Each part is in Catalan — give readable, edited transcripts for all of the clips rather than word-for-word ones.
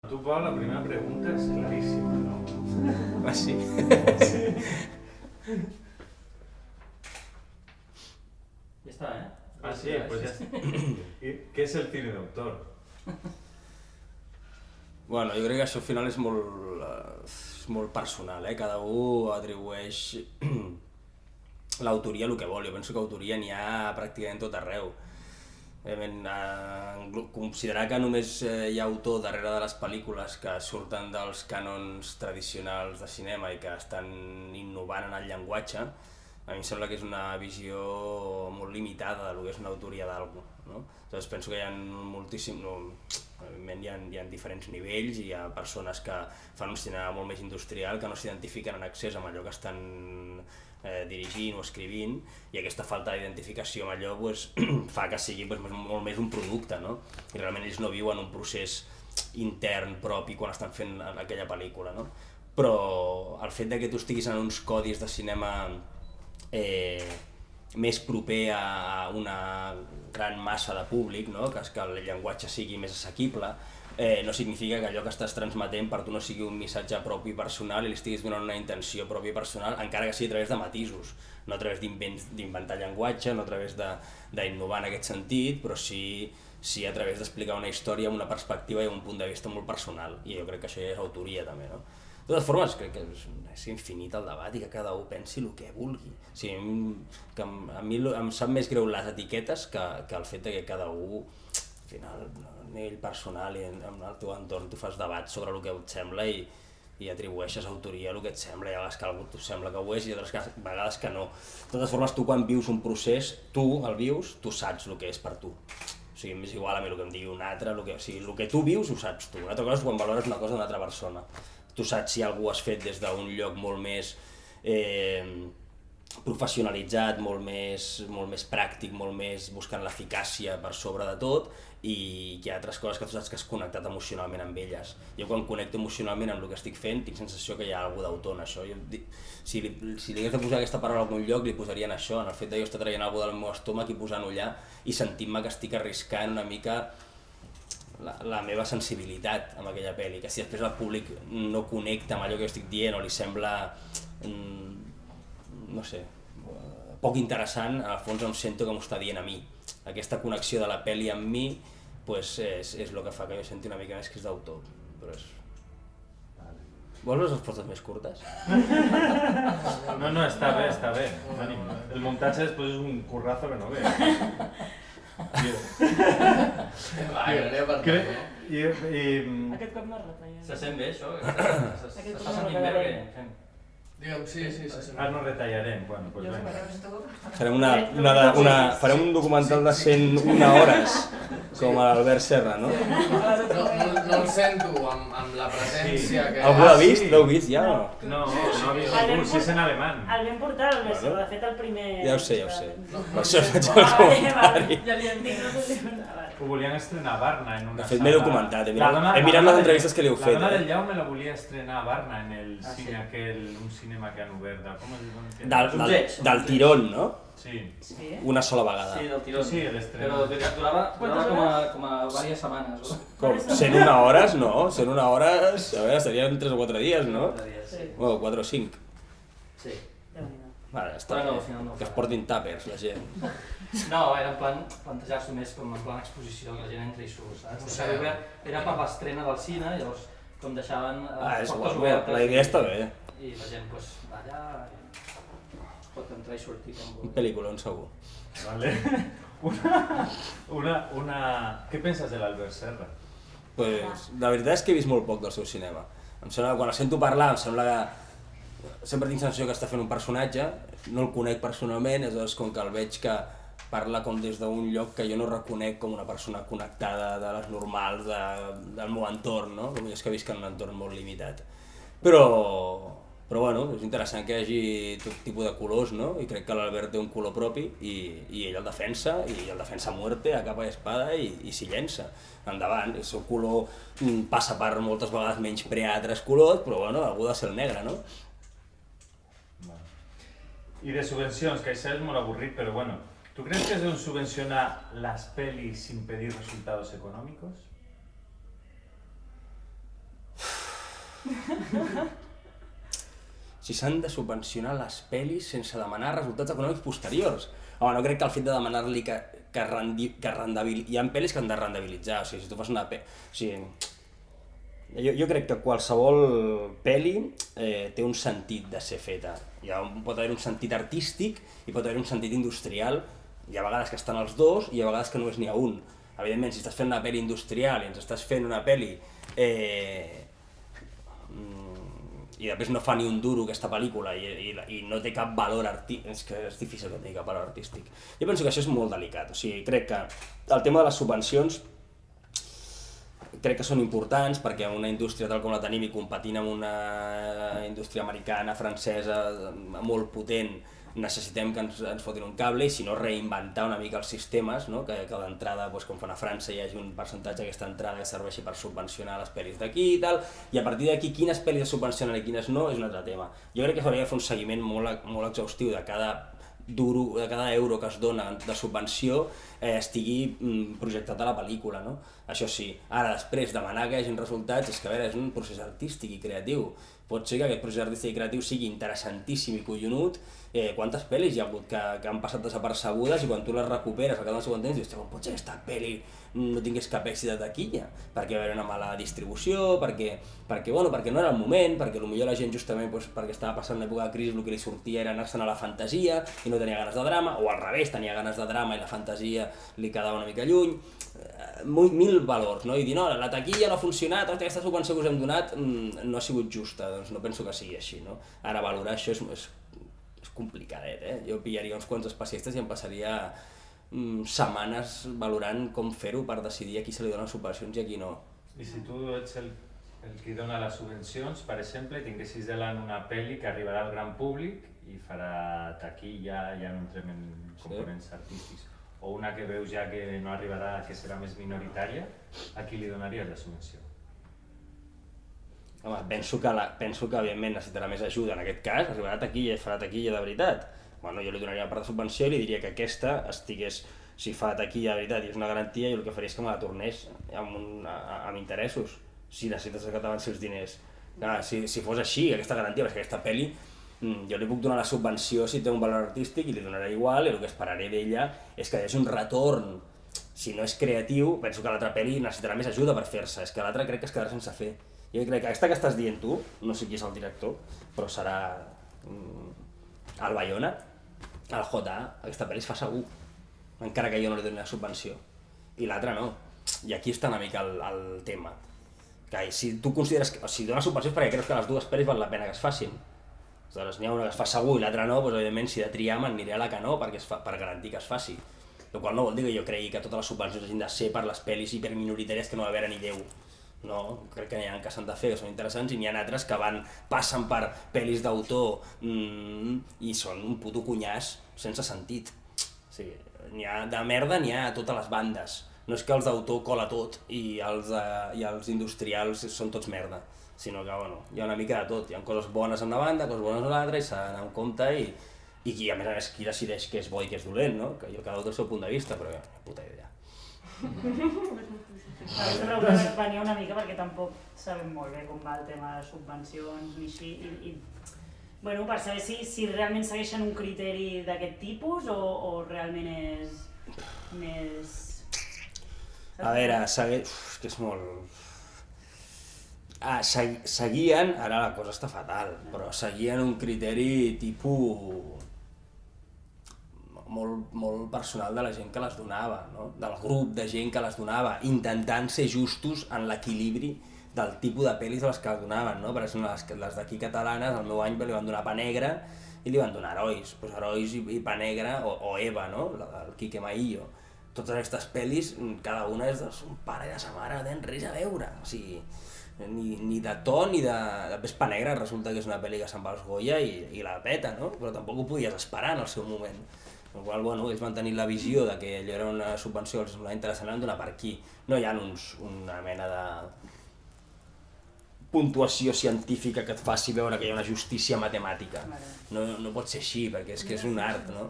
Tu, Pau, la primera pregunta és claríssima, no? Ah, sí? Sí. Ja està, eh? Ah, sí? Pues ja està. Què és el cine d'autor? Bueno, jo crec que això al final és molt personal, Cada un atribueix l'autoria el que vol. Jo penso que autoria n'hi ha pràcticament tot arreu. Considerar que només hi ha autor darrere de les pel·lícules que surten dels cànons tradicionals de cinema i que estan innovant en el llenguatge, a mi em sembla que és una visió molt limitada del que és una autoria d'algú, no? Llavors penso que hi ha moltíssim... Evidentment hi ha diferents nivells i hi ha persones que fan un cinema molt més industrial que no s'identifiquen en excés amb allò que estan dirigint o escrivint, i aquesta falta d'identificació amb allò fa que sigui molt més un producte, no? I realment ells no viuen un procés intern propi quan estan fent aquella pel·lícula, no? Però el fet que tu estiguis en uns codis de cinema més proper a una gran massa de públic, no? Que el llenguatge sigui més assequible, no significa que allò que estàs transmetent per tu no sigui un missatge propi i personal i li estiguis donant una intenció pròpia i personal, encara que sigui a través de matisos, no a través d'inventar llenguatge, no a través d'innovar en aquest sentit, però sí a través d'explicar una història amb una perspectiva i un punt de vista molt personal, i jo crec que això ja és autoria també, no? De totes formes, crec que és infinit el debat i que cada un pensi el que vulgui. O sigui, a mi em sap més greu les etiquetes que el fet que cada un, al final, a nivell personal i en el teu entorn, tu fas debat sobre el que et sembla i atribueixes autoria a el que et sembla, i a vegades que algú t'ho sembla que ho és i altres vegades que no. De totes formes, tu quan vius un procés, tu el vius, tu saps el que és per tu. O sigui, m'és igual a mi el que em digui un altre, el que tu vius ho saps tu. Una altra cosa és quan valores una cosa d'una altra persona. Tu saps si algú has fet des d'un lloc molt més professionalitzat, molt més pràctic, molt més buscant l'eficàcia per sobre de tot, i hi ha altres coses que tu saps que has connectat emocionalment amb elles. Jo quan connecto emocionalment amb el que estic fent tinc sensació que hi ha algú d'autor en això. Si li hagués de posar aquesta paraula a algun lloc li posaria en això, en el fet de jo estar traient alguna cosa del meu estómac i posant-ho allà i sentint-me que estic arriscant una mica la meva sensibilitat amb aquella pel·li, que si després el públic no connecta amb allò que jo estic dient o li sembla, no sé, poc interessant, en el fons em sento que m'ho està dient a mi. Aquesta connexió de la pel·li amb mi és el que fa que jo senti una mica més que és d'autor. Vols les respostes més curtes? No, està bé. El muntatge després és un currazo que no ve. Aquest cop no es retalla. Se sent bé això? S'està sentint bé perquè... Digue'm, sí. Ara no retallarem, bueno, doncs vinga. Farem un documental de 101 hores, com l'Albert Serra, no? No el sento amb la presència que... Algú l'ha vist? L'heu vist ja o no? No ha vist algú, si és en alemany. El vam portar al Albert Serra, de fet el primer... Ja ho sé. Per això faig el comentari. Ja li hem dit. Ho volien estrenar a Varna en una sala... De fet, m'he documentat, he mirat les entrevistes que li heu fet. La dona del Jaume la volia estrenar a Varna en el cine aquell, un cinema que han obert, com es diu? Del tirón, no? Sí. Una sola vegada. Sí, del tirón. Sí, l'estrena. Però durava com a diverses setmanes, no? Com? 101 hores, no? 101 hores, a veure, serien 3 o 4 dies, no? Sí. Bueno, 4 o 5. Sí. Vale, està bé, que es portin tàpers la gent. No, era en plan plantejar-s'ho més com en plan exposició, que la gent entra i surt, saps? Era per l'estrena del cine, llavors com deixaven És portes guapo, obertes. la idea està bé. I la gent va allà, pot entrar i sortir com Un pel·lículon segur. Vale. Què penses de l'Albert Serra? Pues, la veritat és que he vist molt poc del seu cinema. Em sembla, quan el sento parlar, em sembla que sempre tinc sensació que està fent un personatge, no el conec personalment, aleshores com que el veig que parla com des d'un lloc que jo no reconec com una persona connectada de les normals del meu entorn, no? Com és que visc en un entorn molt limitat. Però bueno, és interessant que hi hagi tot tipus de colors, no? I crec que l'Albert té un color propi i ell el defensa, i el defensa a muerte, a capa i espada, i s'hi llença. Endavant, el seu color passa per moltes vegades menys altres colors, però bueno, algú ha de ser el negre, no? I de subvencions, que això és molt avorrit, però bueno, ¿tú crees que es de subvencionar las pelis sin pedir resultados económicos? Si s'han de subvencionar les pel·lis sense demanar resultats econòmics posteriors. Home, no crec que el fet de demanar-li que rendibilitzar... Hi ha pel·lis que han de rendibilitzar, o sigui, si tu fas una pel·li... O sigui, jo crec que qualsevol pel·li té un sentit de ser feta. Pot haver un sentit artístic i pot haver un sentit industrial. Hi ha vegades que estan els dos i hi ha vegades que només n'hi ha un. Evidentment, si estàs fent una pel·li industrial i ens estàs fent una pel·li i després no fa ni un duro aquesta pel·lícula i no té cap valor artístic, és que és difícil que tingui cap valor artístic. Jo penso que això és molt delicat, o sigui, crec que el tema de les subvencions crec que són importants perquè una indústria tal com la tenim i competint amb una indústria americana, francesa, molt potent, necessitem que ens fotin un cable i si no reinventar una mica els sistemes, no? Que d'entrada, com fan a França, hi hagi un percentatge d'aquesta entrada que serveixi per subvencionar les pel·lis d'aquí i tal, i a partir d'aquí quines pel·lis es subvencionen i quines no és un altre tema. Jo crec que s'hauria de fer un seguiment molt exhaustiu de cada euro que es dona de subvenció estigui projectat a la pel·lícula, no? Això sí, ara després demanar que hi hagi resultats és que a veure, és un procés artístic i creatiu. Pot ser que aquest procés artístic i creatiu sigui interessantíssim i collonut. Quantes pel·lis hi ha hagut que han passat desapercebudes i quan tu les recuperes al cap del segon temps dius, com pot ser que aquesta pel·li no tingués cap èxit de taquilla? Perquè va haver una mala distribució, perquè no era el moment, perquè potser la gent justament perquè estava passant una època de crisi el que li sortia era anar-se'n a la fantasia i no tenia ganes de drama, o al revés, tenia ganes de drama i la fantasia li quedava una mica lluny. Mil valors, no? I dir, no, la taquilla no ha funcionat, aquesta subvenció que us hem donat no ha sigut justa, doncs no penso que sigui així, no? Ara valorar això és complicadet, Jo pillaria uns quants especialistes i em passaria setmanes valorant com fer-ho per decidir a qui se li donen subvencions i a qui no. I si tu ets el qui dona les subvencions, per exemple, tinguessis davant una pel·li que arribarà al gran públic i farà taquilla, ja no entrem en components artístics, o una que veus ja que no arribarà, que serà més minoritària, a qui li donaries la subvenció? Home, penso que evidentment necessitarà més ajuda, en aquest cas arribarà a taquilla i farà taquilla de veritat. Bueno, jo li donaria una part de subvenció i li diria que aquesta estigués, si fa taquilla de veritat i és una garantia, jo el que faria és que me la tornés amb interessos, si necessites que t'avanci els diners. Si fos així, aquesta garantia, perquè aquesta pel·li jo li puc donar la subvenció si té un valor artístic i li donaré igual, i el que esperaré d'ella és que hi hagi un retorn. Si no és creatiu, penso que l'altra pel·li necessitarà més ajuda per fer-se, és que l'altra crec que es quedarà sense fer. Jo crec que aquesta que estàs dient tu, no sé qui és el director, però serà el Bayona, el J.A., aquesta pel·li es fa segur, encara que jo no li doni la subvenció, i l'altra no. I aquí està una mica el tema. Que si tu consideres que, si dones subvencions perquè creus que les dues pel·lis val la pena que es facin, aleshores n'hi ha una que es fa segur i l'altra no, doncs evidentment si he de triar m'aniré a la que no per garantir que es faci. El qual no vol dir que jo cregui que totes les subvencions hagin de ser per les pel·lis hiperminoritàries que no va haver ni Déu. No, crec que n'hi ha que s'han de fer, que són interessants, i n'hi ha altres que passen per pel·lis d'autor i són un puto cunyàs sense sentit. O sigui, de merda n'hi ha a totes les bandes. No és que els d'autor cola tot i els industrials són tots merda, sinó que hi ha una mica de tot. Hi ha coses bones en una banda, coses bones en l'altra, i s'ha d'anar en compte i a més qui decideix què és bo i què és dolent, no? Que cada un té el seu punt de vista, però puta idea. A mi us venia una mica perquè tampoc sabem molt bé com va el tema de subvencions ni així bueno, per saber si realment segueixen un criteri d'aquest tipus o realment és més... A veure, és que és molt... Seguien, ara la cosa està fatal, però seguien un criteri tipus molt personal de la gent que les donava, no? Del grup de gent que les donava, intentant ser justos en l'equilibri del tipus de pel·lis de les que les donaven, no? Per exemple, les d'aquí catalanes, al meu any li van donar Pa Negra i li van donar Herois. Pues Herois i Pa Negra, o Eva, no? El Quique Maillo. Totes aquestes pel·lis, cada una és de son pare i de sa mare, no tenen res a veure. O sigui, ni de to ni de... Després Pa Negra resulta que és una pel·li que se'n va als Goya i la peta, no? Però tampoc ho podies esperar en el seu moment. En el qual, ells van tenir la visió de que allò era una subvenció, els semblava interessant, van donar per aquí. No hi ha una mena de puntuació científica que et faci veure que hi ha una justícia matemàtica. No pot ser així, perquè és que és un art, no?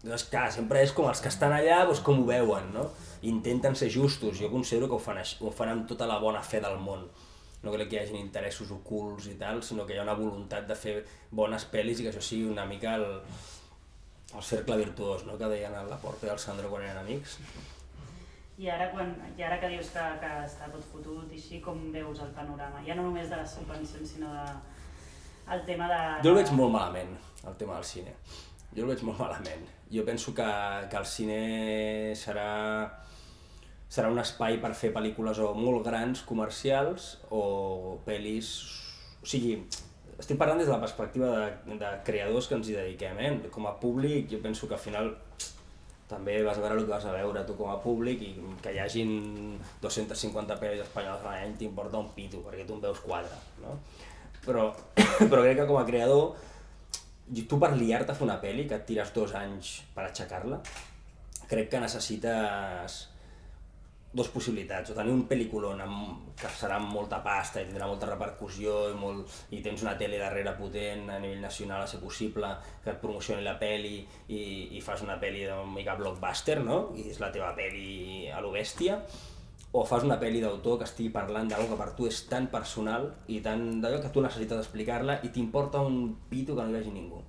Doncs clar, sempre és com els que estan allà, com ho veuen, no? Intenten ser justos, jo considero que ho fan amb tota la bona fe del món. no crec que hi hagi interessos ocults i tal, sinó que hi ha una voluntat de fer bones pel·lis i que això sigui una mica el cercle virtuós, no? Que deien a la Porta i al Sandro quan eren amics. I ara que dius que està tot fotut i així, com veus el panorama? Ja no només de les subvencions, sinó el tema de... Jo el veig molt malament, el tema del cine. Jo el veig molt malament. Jo penso que el cine serà un espai per fer pel·lícules o molt grans, comercials, o pel·lis... O sigui, estic parlant des de la perspectiva de creadors que ens hi dediquem, Com a públic, jo penso que al final també vas a veure el que vas a veure tu com a públic i que hi hagin 250 pel·lis espanyoles a l'any t'importa un pito, perquè tu en veus 4, no? Però crec que com a creador, tu per liar-te a fer una pel·li, que et tires 2 anys per aixecar-la, crec que necessites 2 possibilitats, o tenir un pel·lículon que serà amb molta pasta i tindrà molta repercussió i tens una tele darrere potent a nivell nacional a ser possible, que et promocioni la pel·li i fas una pel·li d'un mica blockbuster, no? I és la teva pel·li a lo bèstia, o fas una pel·li d'autor que estigui parlant d'algo que per tu és tan personal i tan d'allò que tu necessites explicar-la i t'importa un pito que no hi hagi ningú.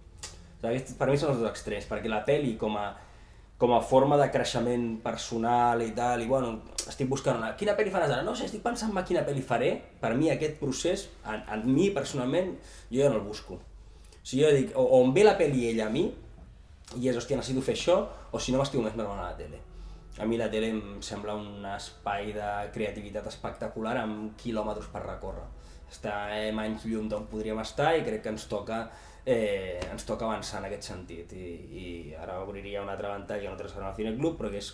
Per mi són els 2 extrems, perquè la pel·li com a forma de creixement personal i tal, i bueno, estic buscant quina pel·li faràs ara? No sé, estic pensant en quina pel·li faré. Per mi aquest procés, a mi personalment, jo ja no el busco. O sigui, jo dic, o em ve la pel·li ella a mi, i és, hòstia, necessito fer això, o si no m'estiu més mirant a la tele. A mi la tele em sembla un espai de creativitat espectacular amb quilòmetres per recórrer. Estem anys llum d'on podríem estar i crec que ens toca avançar en aquest sentit i ara obriria un altre ventall que no té res a veure amb el Cineclub, però que és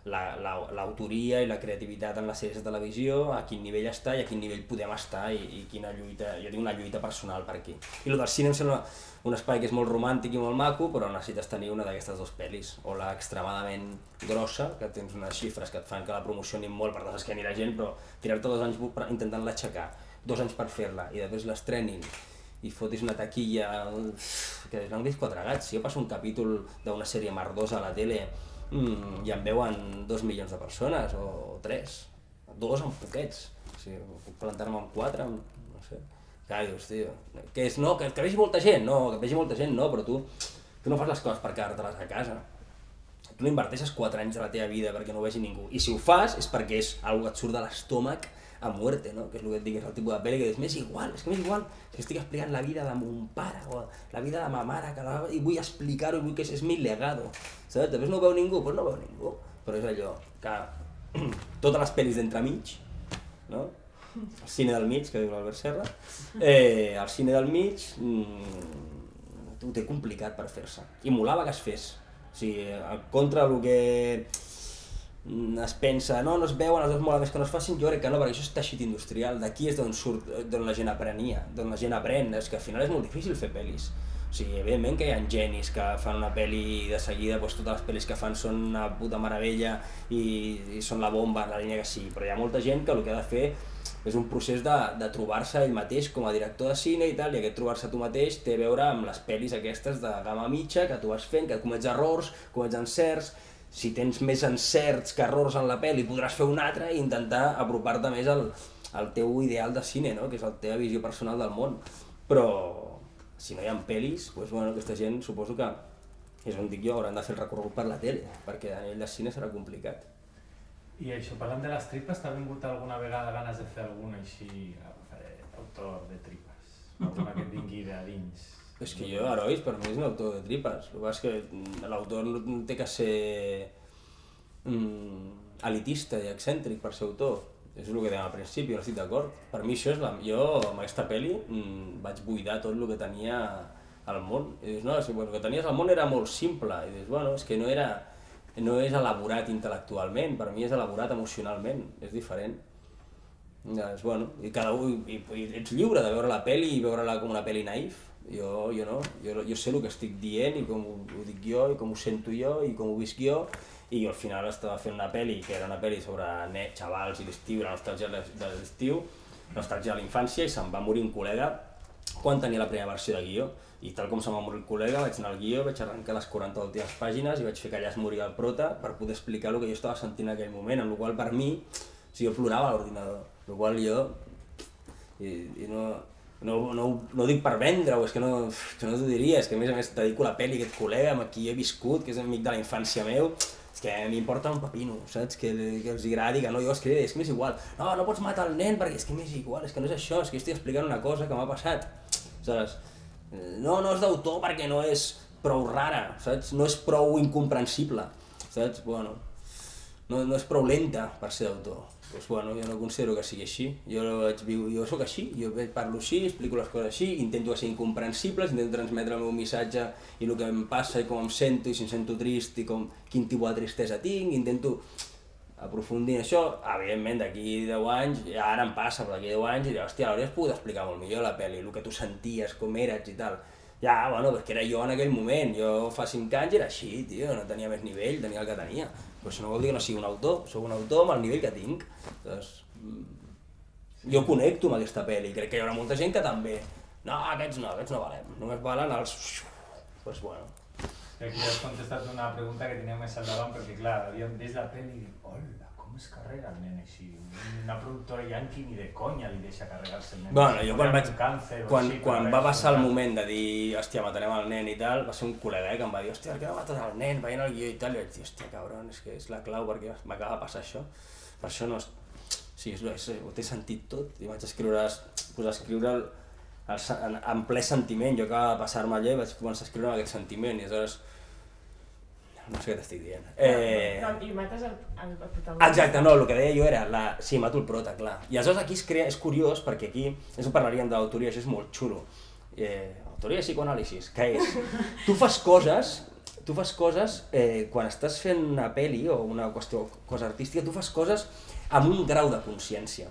l'autoria i la creativitat en les sèries de televisió, a quin nivell està i a quin nivell podem estar i quina lluita, jo tinc una lluita personal per aquí. I el del cine em sembla un espai que és molt romàntic i molt maco, però necessites tenir una d'aquestes 2 pel·lis, o la extremadament grossa, que tens unes xifres que et fan que la promocionin molt per desesquer ni la gent, però tirar-te 2 anys intentant-la aixecar, 2 anys per fer-la i després l'estrenin i fotis una taquilla que no em veig 4 gats. Si jo passo un capítol d'una sèrie merdosa a la tele i em veuen 2 milions de persones o 3, 2 en poquets, o sigui, puc plantar-me amb 4, no sé. Clar, dius, tio, que és, no, que vegi molta gent, no, que vegi molta gent, no, però tu no fas les coses per quedar-te-les a casa. Tu no inverteixes 4 anys de la teva vida perquè no ho vegi ningú, i si ho fas és perquè és algo que et surt de l'estómac a muerte, no? Que és el que et dic, és el tipus de pel·li que dius, m'és igual, si estic explicant la vida de mon pare o la vida de ma mare, i vull explicar-ho i vull que és mi legado, saps? Després no ho veu ningú, doncs no ho veu ningú, però és allò que totes les pel·lis d'entremig, no? El cine del mig, que diu l'Albert Serra, el cine del mig ho té complicat per fer-se, i molava que es fes, o sigui, contra el que es pensa, no es veuen, els dos mola més que no es facin, jo crec que no, perquè això és teixit industrial, d'aquí és d'on surt, d'on la gent aprenia, d'on la gent aprèn, és que al final és molt difícil fer pel·lis. O sigui, evidentment que hi ha genis que fan una pel·li i de seguida doncs, totes les pel·lis que fan són una puta meravella i són la bomba en la línia que sigui, però hi ha molta gent que el que ha de fer és un procés de trobar-se ell mateix com a director de cine i tal, i aquest trobar-se tu mateix té a veure amb les pel·lis aquestes de gamma mitja que tu vas fent, que comets errors, comets encerts. Si tens més encerts que errors en la pel·li podràs fer una altra i intentar apropar-te més al teu ideal de cine, no? Que és la teva visió personal del món. Però si no hi ha pel·lis, doncs, bueno, aquesta gent suposo que, és on dic jo, hauran de fer el recorregut per la tele, perquè a nivell de cine serà complicat. I això, parlant de les tripes, t'ha vingut alguna vegada ganes de fer alguna així, autor de tripes? Alguna que et vingui de dins? És que jo, Herois, per mi és un autor de tripes. El que passa és que l'autor no té que ser elitista i excèntric per ser autor. És el que dèiem al principi, no estic d'acord. Per mi això és jo, amb aquesta pel·li, vaig buidar tot el que tenia al món. I dius, no, el que tenies al món era molt simple. I dius, bueno, és que no és elaborat intel·lectualment, per mi és elaborat emocionalment, és diferent. És, bueno, i ets lliure de veure la pel·li i veure-la com una pel·li naïf. Jo no, jo sé el que estic dient i com ho dic jo i com ho sento jo i com ho visc jo, i jo al final estava fent una pel·li que era una pel·li sobre xavals i l'estiu, la nostàlgia de l'estiu, nostàlgia de la infància, i se'm va morir un col·lega quan tenia la primera versió de guió, i tal com se'm va morir el col·lega vaig anar al guió, vaig arrencar les 40 últimes pàgines i vaig fer que allà es moria el prota per poder explicar el que jo estava sentint en aquell moment, amb la qual per mi, o sigui, jo plorava a l'ordinador, amb la qual jo i no ho dic per vendre-ho, és que no t'ho diria, és que a més dedico la pel·li a aquest col·lega amb qui he viscut, que és amic de la infància meu, és que m'importa un pepino, saps? Que els agradi, que no, jo és que m'és igual, no pots matar el nen perquè és que m'és igual, és que no és això, és que estic explicant una cosa que m'ha passat, saps? No és d'autor perquè no és prou rara, saps? No és prou incomprensible, saps? Bueno, no és prou lenta per ser d'autor. Doncs bueno, jo no considero que sigui així, jo soc així, jo parlo així, explico les coses així, intento ser incomprensibles, intento transmetre el meu missatge i el que em passa i com em sento i si em sento trist i quin tipus de tristesa tinc, intento aprofundir en això. Evidentment d'aquí 10 anys, ja ara em passa, però d'aquí 10 anys diré, hòstia, l'hauries pogut explicar molt millor la pel·li, el que tu senties, com eres i tal. Ja, bueno, perquè era jo en aquell moment, jo fa 5 anys era així, tio, no tenia més nivell, tenia el que tenia. Però això no vol dir que no sigui un autor, soc un autor amb el nivell que tinc. Doncs, jo connecto amb aquesta pel·li, crec que hi haurà molta gent que també. No, aquests no valem, només valen els... Doncs bueno. Aquí has contestat una pregunta que tenia més al davant, perquè clar, havíem vist la pel·li i dic, hola, com es carrega el nen així? Una productora yanqui ni de conya li deixa carregar-se el nen. Bueno, jo quan va passar el moment de dir, hòstia, matarem el nen i tal, va ser un col·lega que em va dir, hòstia, per què no mates el nen, veient el guió i tal, i vaig dir, hòstia, cabron, és que és la clau perquè m'acaba de passar això. Per això no... Sí, ho té sentit tot, i vaig escriure en ple sentiment, jo acabava de passar-me allà i vaig començar a escriure amb aquest sentiment, i aleshores... No sé què t'estic dient. I mates el protagonista. Exacte, no, el que deia jo era, sí, mato el prota, clar. I aleshores aquí és curiós, perquè aquí, això parlaríem de l'autoria, això és molt xulo. Autoria i psicoanàlisis, què és? Tu fas coses, quan estàs fent una pel·li o una cosa artística, tu fas coses amb un grau de consciència.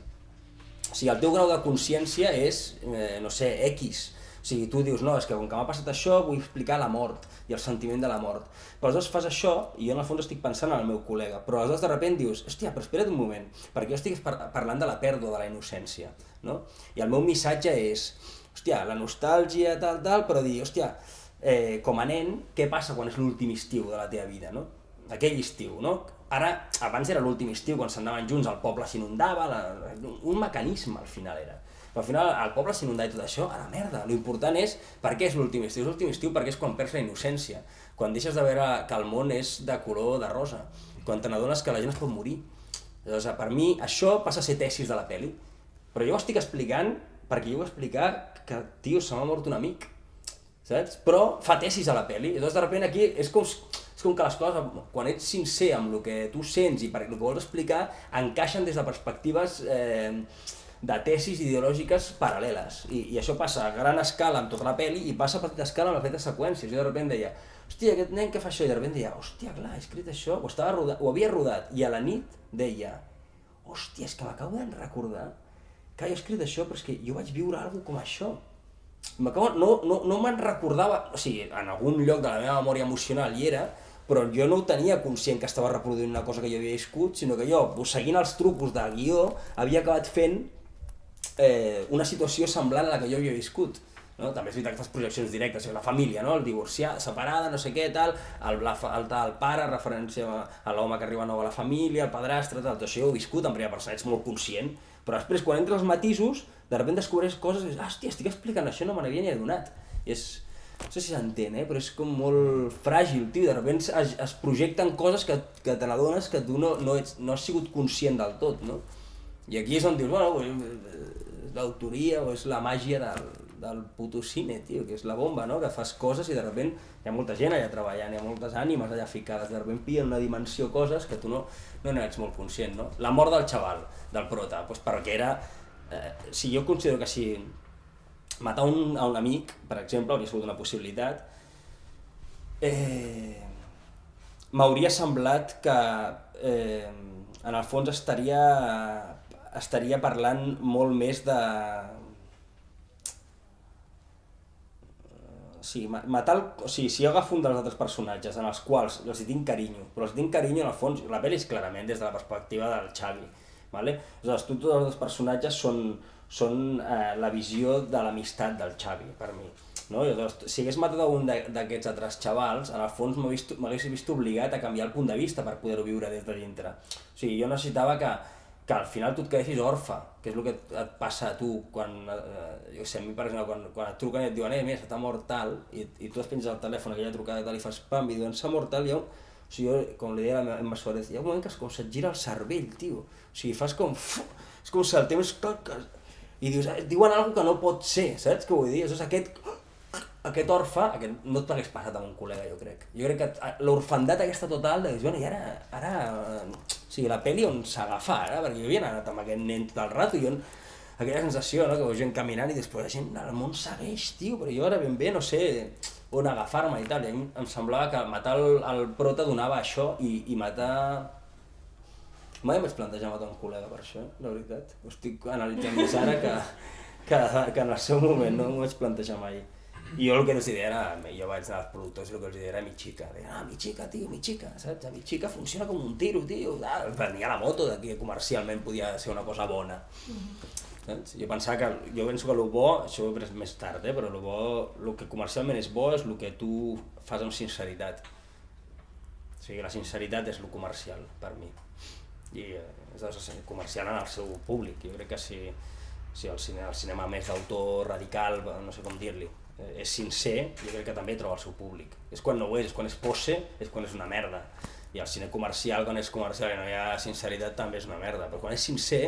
O sigui, el teu grau de consciència és, no sé, X. O sigui, tu dius, no, és que com que m'ha passat això vull explicar la mort i el sentiment de la mort. Però aleshores fas això i jo en el fons estic pensant en el meu col·lega, però aleshores de sobte dius, hòstia, però espera't un moment, perquè jo estic parlant de la pèrdua de la innocència, no? I el meu missatge és, hòstia, la nostàlgia, tal, però dir, hòstia, com a nen, què passa quan és l'últim estiu de la teva vida, no? Aquell estiu, no? Ara, abans era l'últim estiu, quan s'anaven junts, el poble s'inundava, un mecanisme al final era. Però al final el poble s'inundava i tot això, a la merda. L'important és per què és l'últim estiu. És l'últim estiu perquè és quan perds la innocència, quan deixes de veure que el món és de color de rosa, quan te n'adones que la gent es pot morir. Llavors, per mi, això passa a ser tesis de la pel·li. Però jo ho estic explicant perquè jo vull explicar que, tio, se m'ha mort un amic, saps? Però fa tesis a la pel·li. Llavors, de sobte, aquí és com que les coses, quan ets sincer amb el que tu sents i per el que vols explicar, encaixen des de perspectives de tesis ideològiques paral·leles. I això passa a gran escala amb tota la pel·li i passa a petita escala amb les petites seqüències. Jo de sobte deia, hòstia, aquest nen què fa això? I de sobte deia, hòstia, clar, he escrit això, ho havia rodat. I a la nit deia, hòstia, és que m'acabo de recordar que jo he escrit això, però és que jo vaig viure alguna com això. No me'n recordava, o sigui, en algun lloc de la meva memòria emocional hi era, però jo no ho tenia conscient que estava reproduint una cosa que jo havia viscut, sinó que jo, seguint els trucos del guió, havia acabat fent una situació semblant a la que jo havia viscut. No? També és veritat que fas projeccions directes, la família, no? El divorciat, separada, no sé què, tal, el pare, referència a l'home que arriba nou a la família, el padrastre, tal, tot això ho he viscut en primera persona, ets molt conscient, però després quan entres als matisos, de sobte descobreix coses i dius, hòstia, estic explicant això, no me n'havia ni adonat. I és, no sé si s'entén, però és com molt fràgil, tio, de sobte es projecten coses que te n'adones que tu no has sigut conscient del tot, no? I aquí és on dius, bueno, l'autoria o és la màgia del puto cine, tio, que és la bomba, no? Que fas coses i de sobte hi ha molta gent allà treballant, hi ha moltes ànimes allà ficades, de sobte pillen una dimensió coses que tu no n'ets molt conscient, no? La mort del xaval, del prota, doncs perquè era... Si jo considero que si matar a un amic, per exemple, hauria sigut una possibilitat, m'hauria semblat que en el fons estaria parlant molt més de... Si jo agafo un dels altres personatges en els quals els hi tinc carinyo, però els tinc carinyo en el fons, la pel·li és clarament des de la perspectiva del Xavi, vale? Aleshores, tots els personatges són la visió de l'amistat del Xavi, per mi. No? I aleshores, si hagués matat un d'aquests altres xavals, en el fons m'hagués vist obligat a canviar el punt de vista per poder-ho viure des de dintre. O sigui, jo necessitava que que al final tu et quedessis orfe, que és el que et passa a tu quan, jo sé, a mi per exemple, quan et truquen i et diuen mira, se t'ha mort tal, i tu es penges al telèfon, aquella trucada i tal, i fas pam, i diuen s'ha mort tal, i jo, o sigui, jo, com li deia a Emma Suárez, hi ha un moment que com se't gira el cervell, tio, o sigui, fas com, és com si el temps, i dius, diuen alguna que no pot ser, saps què vull dir? És aquest orfe, no et l'hagués passat amb un col·lega, jo crec. Jo crec que l'orfandat aquesta total, de dir, bueno, i ara, o sigui, la pel·li on s'agafa ara, perquè jo havia anat amb aquest nen tot el rato, i aquella sensació, no?, que veus gent caminant i després la gent, el món segueix, tio, però jo ara ben bé no sé on agafar-me i tal, i em semblava que matar el prota donava això i matar... Mai em vaig plantejar matar un col·lega per això, la veritat. Ho estic analitzant més ara que en el seu moment, no m'ho vaig plantejar mai. I jo el que els deia era, jo vaig anar als productors i el que els deia era mi xica. Deia, mi xica, tio, mi xica, saps? Mi xica funciona com un tiro, tio. Venia la moto d'aquí, comercialment podia ser una cosa bona. Saps? Jo penso que el bo, això ho he pres més tard, però el que comercialment és bo és el que tu fas amb sinceritat. O sigui, la sinceritat és el comercial, per mi. I és comercial en el seu públic. Jo crec que si el cinema més d'autor radical, no sé com dir-li, és sincer, jo crec que també troba el seu públic. És quan no ho és quan és pose, és quan és una merda. I el cine comercial, quan és comercial i no hi ha sinceritat, també és una merda. Però quan és sincer,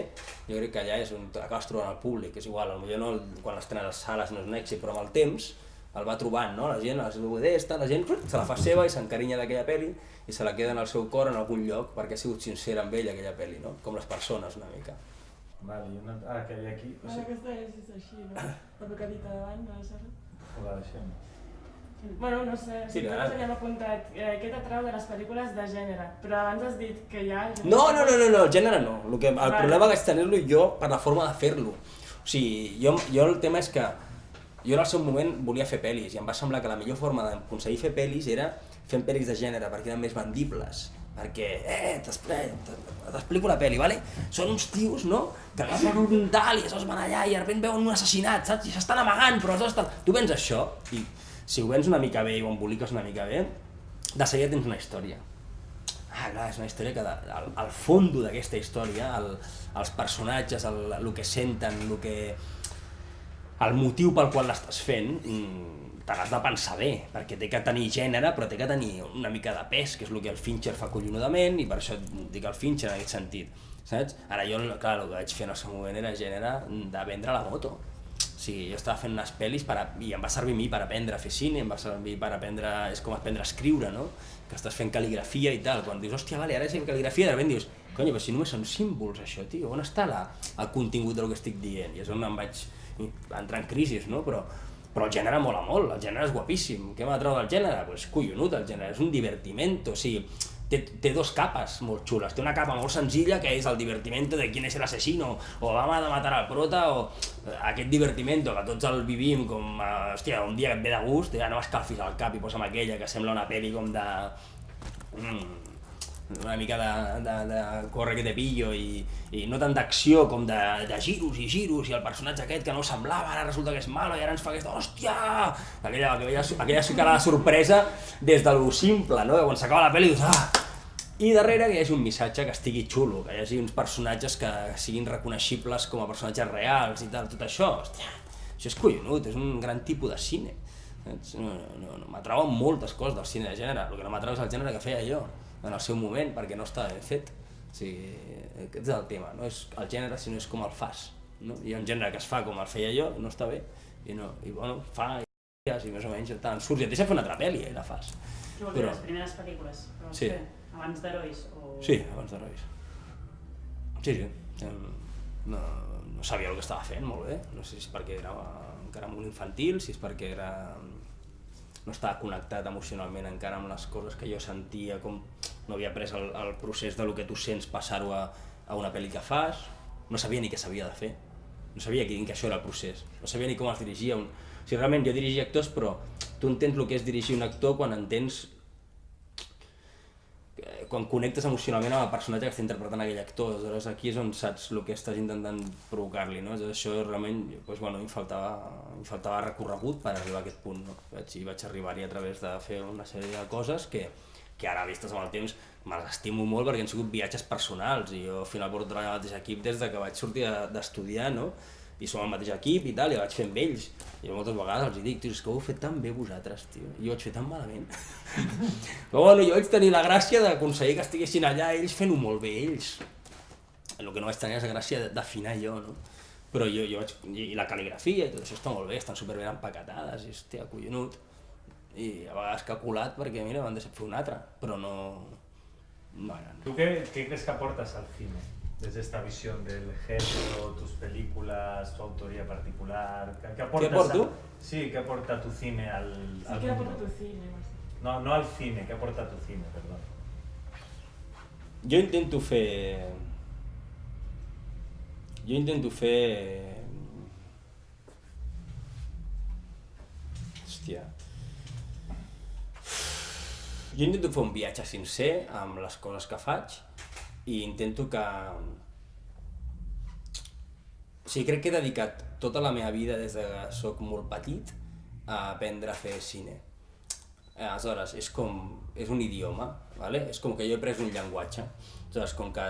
jo crec que allà és on acabes trobant el públic. És igual, potser no quan l'estrenes a les sales no és un èxit, però amb el temps el va trobant, no? La gent, els DVDs, la gent se la fa seva i s'encarinya d'aquella pel·li i se la queda en el seu cor en algun lloc perquè ha sigut sincera amb ell aquella pel·li, no? Com les persones una mica. Vale, i ara que hi ha aquí... Aquesta és així, no? El que ha dit abans, la Sara. Ho la deixem. Bueno, no sé, sí, tots havíem apuntat què t'atrau de les pel·lícules de gènere, però abans has dit que hi ha... No, el gènere no. El problema que vaig tenir-lo jo per la forma de fer-lo. O sigui, jo el tema és que jo en el seu moment volia fer pel·lis i em va semblar que la millor forma d'aconseguir fer pel·lis era fent pel·lis de gènere perquè eren més vendibles. Perquè, t'explico la pel·li, vale? Són uns tios, no?, que agafen un tal i aleshores van allà i de sobte veuen un assassinat, saps? I s'estan amagant, però aleshores estan... Tu vens això i si ho vens una mica bé i ho emboliques una mica bé, de seguida tens una història. Clar, és una història que al fons d'aquesta història, els personatges, el que senten, el motiu pel qual l'estàs fent, te l'has de pensar bé, perquè té que tenir gènere, però té que tenir una mica de pes, que és el que el Fincher fa collonudament, i per això dic el Fincher en aquest sentit, saps? Ara jo, clar, el que vaig fer en el seu moment era gènere de vendre la moto. O sigui, jo estava fent unes pel·lis i em va servir a mi per aprendre a fer cine, em va servir per aprendre, és com aprendre a escriure, no? Que estàs fent cal·ligrafia i tal, quan dius, hòstia, vale, ara és cal·ligrafia, de repente dius, coño, però si només són símbols això, tio, on està el contingut del que estic dient? I és on em vaig entrar en crisi, no? Però el gènere mola molt, el gènere és guapíssim. Què m'atrau del gènere? Pues collonut, el gènere és un divertimento, o sigui, té dos capes molt xules. Té una capa molt senzilla que és el divertimento de quién es el asesino, o vam a matar al prota, o aquest divertimento que tots el vivim com, hòstia, un dia que et ve de gust, ja no escalfis al cap i posa'm aquella que sembla una pel·li com de... una mica de corre que te pillo i no tant d'acció com de giros i el personatge aquest que no semblava, ara resulta que és malo i ara ens fa aquesta, hòstia, aquella cara de sorpresa des de lo simple, no? Que quan s'acaba la pel·li dius, i darrere que hi hagi un missatge que estigui xulo, que hi hagi uns personatges que siguin reconeixibles com a personatges reals i tal, tot això, hòstia, això és collonut, és un gran tipus de cine. M'atrauen moltes coses del cine de gènere, el que no m'atrau és el gènere que feia jo en el seu moment, perquè no està ben fet. O sigui, aquest és el tema, no és el gènere, sinó és com el fas. No? Hi ha un gènere que es fa com el feia jo, no està bé, i bueno, fa i més o menys tant surts i et deixa fer una altra pel·li i la fas. Què vol dir, les primeres pel·lícules? Sí. Abans d'Herois? Sí, abans d'Herois. Sí. No sabia el que estava fent molt bé, no sé si és perquè era encara molt infantil, si és perquè no estava connectat emocionalment encara amb les coses que jo sentia, com no havia pres el procés del que tu sents passar-ho a una pel·li que fas, no sabia ni què s'havia de fer, no sabia que això era el procés, no sabia ni com es dirigia un... O sigui, realment jo dirigia actors, però tu entens el que és dirigir un actor quan entens... quan connectes emocionalment amb el personatge que està interpretant aquell actor, aleshores aquí és on saps el que estàs intentant provocar-li, no? Això realment, doncs, bueno, em faltava recorregut per arribar a aquest punt, no? I vaig arribar-hi a través de fer una sèrie de coses que ara, vistes amb el temps, me les estimo molt perquè han sigut viatges personals i jo al final porto treballant al mateix equip des de que vaig sortir d'estudiar, no? I som al mateix equip i tal, i vaig fer amb ells. I moltes vegades els dic, tio, és que ho heu fet tan bé vosaltres, tio, i ho vaig fer tan malament. Però bueno, jo vaig tenir la gràcia d'aconseguir que estiguessin allà ells fent-ho molt bé, ells. El que no vaig tenir és la gràcia d'afinar jo, no? Però jo vaig... I la cal·ligrafia i tot això està molt bé, estan superben empaquetades, i hòstia, collonut. I a vegades que ha colat perquè, mira, m'han deixat fer un altre, però no... Bueno, ¿Tú qué crees que aportas al cine? Desde esta visión del género, tus películas, tu autoría particular, ¿qué aportas? ¿Qué aporto? Sí, ¿qué aporta tu cine al ¿Qué mundo? aporta tu cine? No al cine, ¿qué aporta tu cine, perdón? Jo intento fer... Hòstia... Jo intento fer un viatge sincer amb les coses que faig i intento que... O sigui, crec que he dedicat tota la meva vida des que soc molt petit a aprendre a fer cine. Aleshores, és un idioma, ¿vale? És com que jo he pres un llenguatge. Aleshores, com que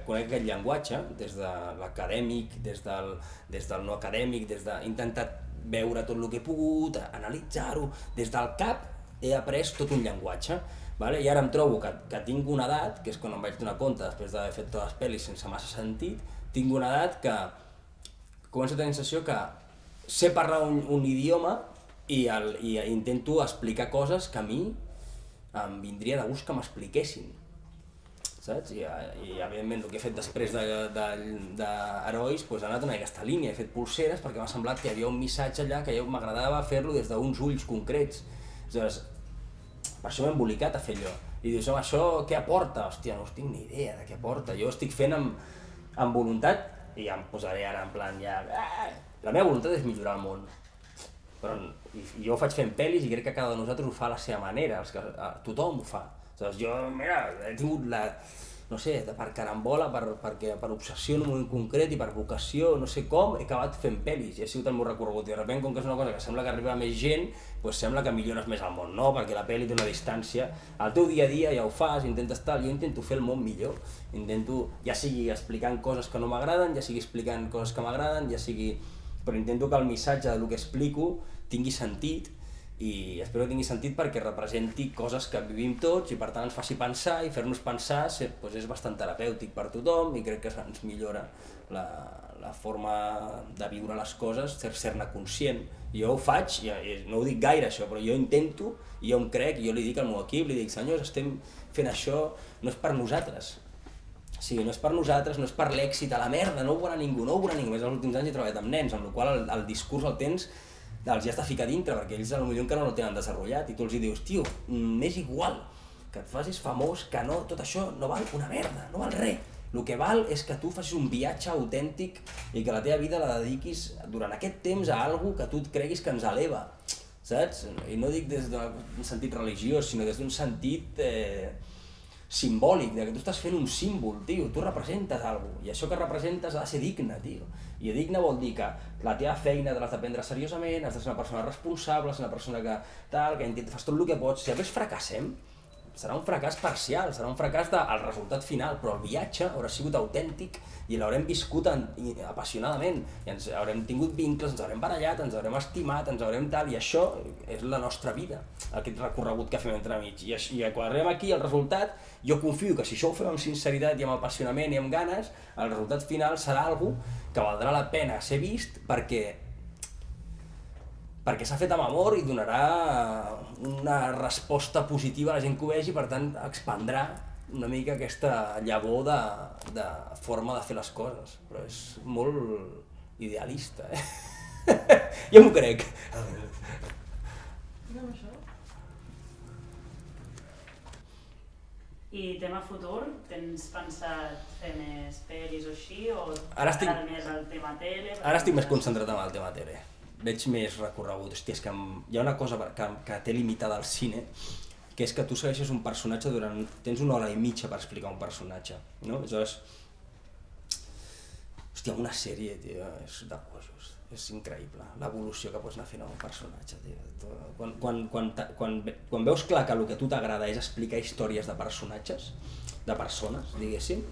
conec aquest llenguatge, des de l'acadèmic, des del no acadèmic, he intentat veure tot el que he pogut, analitzar-ho, des del cap he après tot un llenguatge, vale? I ara em trobo que tinc una edat, que és quan em vaig donar compte, després d'haver fet totes les pel·lis sense massa sentit, tinc una edat que començo a tenir la sensació que sé parlar un idioma i intento explicar coses que a mi em vindria de gust que m'expliquessin, saps? I evidentment el que he fet després d'Herois ha anat en aquesta línia, he fet polseres perquè m'ha semblat que hi havia un missatge allà que m'agradava fer-lo des d'uns ulls concrets. Aleshores, per això m'he embolicat a fer allò. I dius, home, això què aporta? Hòstia, no tinc ni idea de què aporta. Jo estic fent amb voluntat, i ja em posaré ara en plan ja... La meva voluntat és millorar el món. Però jo ho faig fent pel·lis i crec que cada de nosaltres ho fa a la seva manera, tothom ho fa. Aleshores, jo, mira, he tingut no sé, per carambola, per obsessió en un moment concret i per vocació, no sé com, he acabat fent pel·lis i ha sigut el meu recorregut. I de sobte, com que és una cosa que sembla que arriba a més gent, doncs sembla que millores més al món, no? Perquè la pel·li té una distància. Al teu dia a dia ja ho fas, intentes estar, jo intento fer el món millor. Intento, ja sigui explicant coses que no m'agraden, ja sigui explicant coses que m'agraden, ja sigui... Però intento que el missatge del que explico tingui sentit i espero que tingui sentit perquè representi coses que vivim tots i per tant ens faci pensar i fer-nos pensar és bastant terapèutic per tothom i crec que ens millora la forma de viure les coses, ser-ne conscient. Jo ho faig, no ho dic gaire això, però jo intento i jo em crec i jo li dic al meu equip, li dic, senyors, estem fent això, no és per nosaltres. O sigui, no és per nosaltres, no és per l'èxit, a la merda, no ho veurà ningú, Més els últims anys he treballat amb nens, amb el qual el discurs el tens els ja està ficat dintre, perquè ells potser encara no el tenen desenvolupat i tu els dius, tio, m'és igual que et facis famós, que no, tot això no val una merda, no val res. El que val és que tu facis un viatge autèntic i que la teva vida la dediquis durant aquest temps a alguna que tu et creguis que ens eleva, saps? I no dic des d'un sentit religiós, sinó des d'un sentit simbòlic, que tu estàs fent un símbol, tio, tu representes alguna cosa, i això que representes ha de ser digne, tio. I digne vol dir que la teva feina te l'has de prendre seriosament, has de ser una persona responsable, ser una persona que fas tot el que pots. Si a més fracassem, serà un fracàs parcial, serà un fracàs del resultat final, però el viatge haurà sigut autèntic i l'haurem viscut apassionadament, i ens haurem tingut vincles, ens haurem barallat, ens haurem estimat, ens haurem tal, i això és la nostra vida, aquest recorregut que fem entremig. I quan arribem aquí, el resultat, jo confio que si això ho fem amb sinceritat i amb apassionament i amb ganes, el resultat final serà algo que valdrà la pena ser vist perquè s'ha fet amb amor i donarà una resposta positiva a la gent que ho vegi, per tant expandrà una mica aquesta llavor de forma de fer les coses, però és molt idealista, Jo m'ho crec. No, això. I tema futur, tens pensat fer més pel·lis o així, o t'agrada més el tema tele? Ara estic més concentrat en el tema tele. Veig més recorregut. Hòstia, és que hi ha una cosa que té limitada al cine, que és que tu segueixes un personatge tens 1 hora i mitja per explicar un personatge, no? Aleshores, Hòstia, una sèrie, tio, és de bojos. És increïble, l'evolució que pots anar fent amb un personatge, tio. Quan veus clar que el que a tu t'agrada és explicar històries de personatges, de persones, diguéssim,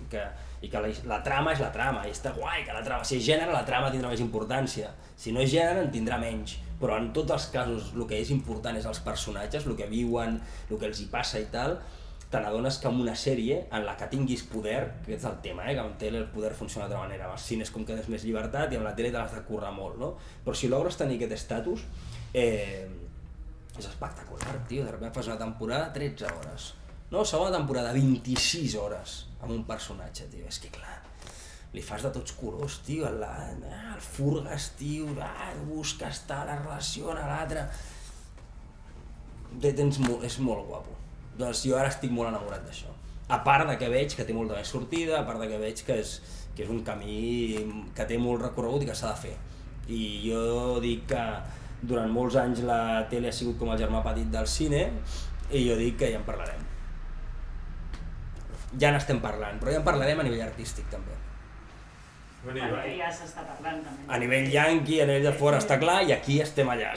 i que la trama és la trama, i està guai que la trama, si és gènere, la trama tindrà més importància, si no és gènere en tindrà menys, però en tots els casos el que és important és els personatges, el que viuen, el que els hi passa i tal, te n'adones que en una sèrie en la que tinguis poder, que és el tema, que en tele el poder funciona d'altra manera, amb els cines com que tens més llibertat i amb la tele te l'has de currar molt, no? Però si logres tenir aquest estatus, és espectacular, tio, de sobte fas una temporada 13 hores, no? Segona temporada 26 hores amb un personatge, tio, és que clar, li fas de tots colors, tio, el furgues, tio, busques tal, la relació a l'altre, és molt guapo. Doncs jo ara estic molt enamorat d'això. A part de que veig que té molta més sortida, a part de que veig que és un camí que té molt recorregut i que s'ha de fer. I jo dic que durant molts anys la tele ha sigut com el germà petit del cine i jo dic que ja en parlarem. Ja n'estem parlant, però ja en parlarem a nivell artístic també. Ja s'està parlant també. A nivell yanqui, a nivell de fora està clar i aquí estem allà.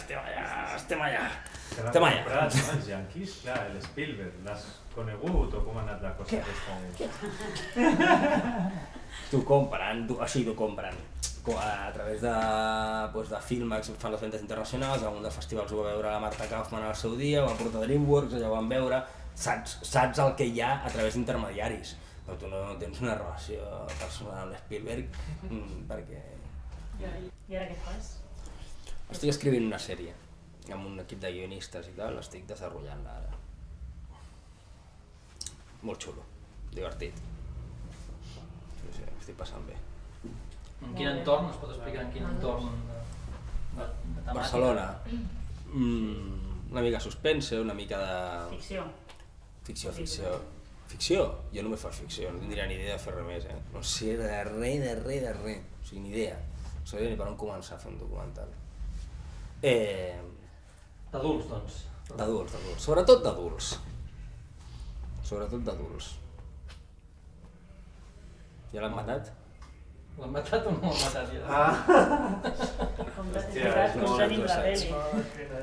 Que l'han comprat, no? Els yanquis, clar, l'Spielberg, l'has conegut o com ha anat la cosa aquesta? T'ho compren, a través de Filmax fan les ventes internacionals, a un dels festivals ho va veure la Marta Kaufman al seu dia, ho va portar DreamWorks, allà ho van veure, saps el que hi ha a través d'intermediaris, però tu no tens una relació personal amb l'Spielberg perquè... I ara què fas? Estic escrivint una sèrie amb un equip de guionistes i tal, estic desenvolupant-la ara. Molt xulo, divertit. Sí, estic passant bé. En quin entorn, es pot explicar en quin entorn de temàtica? Barcelona. Una mica suspense, una mica de... Ficció. Ficció? Jo només faig ficció, no tindria ni idea de fer res més, No sé de res. O sigui, ni idea. No sabia ni per on començar a fer un documental. D'adults, doncs. D'adults. Sobretot d'adults. Ja l'han matat? L'han matat o no l'han matat ja? Com tenim la peli.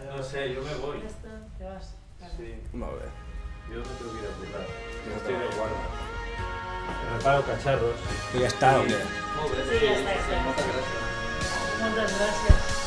No sé, yo me voy. Ja està, te vas. Sí, Molt bé. yo me tengo que ir a currar. Yo estoy de guarda. Reparo cacharros. Ja està, o què? Molt bé, Sí, ja està. moltes gràcies. Moltes gràcies.